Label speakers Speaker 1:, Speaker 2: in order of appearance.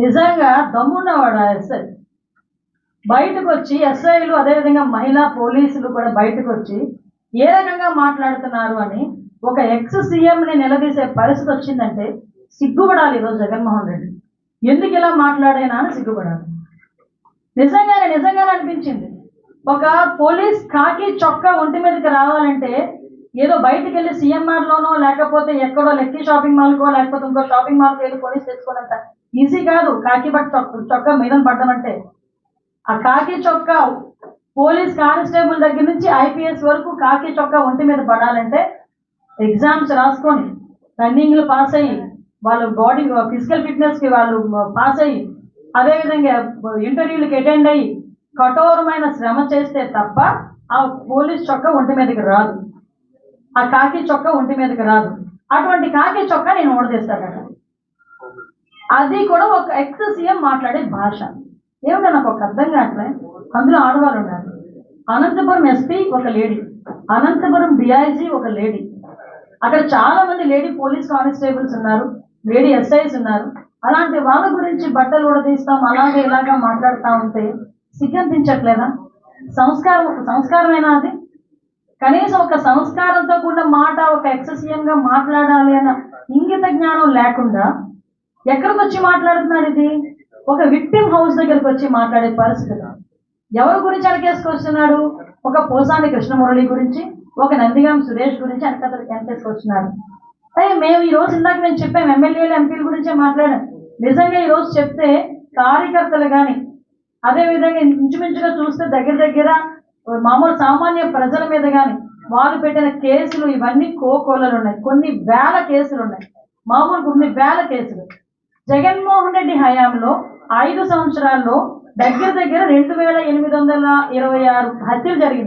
Speaker 1: నిజంగా దమ్మున్నవాడు ఆ ఎస్ఐ బయటకు వచ్చి ఎస్ఐలు అదేవిధంగా మహిళా పోలీసులు కూడా బయటకు వచ్చి ఏ రకంగా మాట్లాడుతున్నారు అని ఒక ఎక్స్ సీఎంని నిలదీసే పరిస్థితి వచ్చిందంటే సిగ్గుపడాలి ఈరోజు జగన్మోహన్ రెడ్డి. ఎందుకు ఇలా మాట్లాడేనా అని సిగ్గుపడాలి. నిజంగానే అనిపించింది. ఒక పోలీస్ కాకి చొక్కా ఒంటి మీదకి రావాలంటే ఏదో బయటికి వెళ్ళి సిఎంఆర్లోనో లేకపోతే ఎక్కడో లెక్కీ షాపింగ్ మాల్కో లేకపోతే ఇంకో షాపింగ్ మాల్కి వెళ్ళి పోలీస్ తెచ్చుకోనంత ఈజీ కాదు. కాకి చొక్కా మీద పడ్డమంటే ఆ కాకి చొక్కా పోలీస్ కానిస్టేబుల్ దగ్గర నుంచి ఐపీఎస్ వరకు కాకి చొక్కా ఒంటి మీద పడాలంటే ఎగ్జామ్స్ రాసుకొని రన్నింగ్లు పాస్ అయ్యి వాళ్ళు బాడీ ఫిజికల్ ఫిట్నెస్కి వాళ్ళు పాస్ అయ్యి అదేవిధంగా ఇంటర్వ్యూలకి అటెండ్ అయ్యి కఠోరమైన శ్రమ చేస్తే తప్ప ఆ పోలీస్ చొక్కా ఒంటి మీదకి రాదు, ఆ కాకి చొక్కా ఒంటి మీదకి రాదు. అటువంటి కాకి చొక్కా నేను ఓడదీస్తాను. అది కూడా ఒక ఎక్స్ సీఎం మాట్లాడే భాష ఏమిటో నాకు ఒక అర్థం కావట్లే. అందులో ఆడవాళ్ళు ఉన్నారు. అనంతపురం ఎస్పీ ఒక లేడీ, అనంతపురం డిఐజీ ఒక లేడీ, అక్కడ చాలా మంది లేడీ పోలీస్ కానిస్టేబుల్స్ ఉన్నారు, లేడీ ఎస్ఐస్ ఉన్నారు. అలాంటి వాళ్ళ గురించి బట్టలు ఉడదీస్తాం అలాగే ఇలాగా మాట్లాడుతూ ఉంటే సిగ్గనిపించట్లేదా? సంస్కారమేనా అది? కనీసం ఒక సంస్కారంతో కూడిన మాట ఒక ఎక్స్ సీఎంగా మాట్లాడాలి అన్న ఇంగిత జ్ఞానం లేకుండా ఎక్కడికి వచ్చి మాట్లాడుతున్నాడు? ఇది ఒక విక్టిమ్ హౌస్ దగ్గరికి వచ్చి మాట్లాడే పరిస్థితి. ఎవరి గురించి వెనకేసుకొస్తున్నాడు? ఒక పోసాని కృష్ణమురళి గురించి, ఒక నందిగాం సురేష్ గురించి వెనకేసుకొస్తున్నారు. అదే మేము ఈ రోజు ఇందాక నేను చెప్పాము, ఎమ్మెల్యేలు ఎంపీల గురించే మాట్లాడాం. నిజంగా ఈ రోజు చెప్తే కార్యకర్తలు కానీ అదేవిధంగా ఇంచుమించుగా చూస్తే దగ్గర మామూలు సామాన్య ప్రజల మీద కానీ వాళ్ళు పెట్టిన కేసులు ఇవన్నీ కోకొల్లలు ఉన్నాయి. కొన్ని వేల కేసులు ఉన్నాయి, మామూలు కొన్ని వేల కేసులు. జగన్మోహన్ రెడ్డి హయాంలో 5 సంవత్సరాల్లో దగ్గర 2826 హత్యలు జరిగినాయి.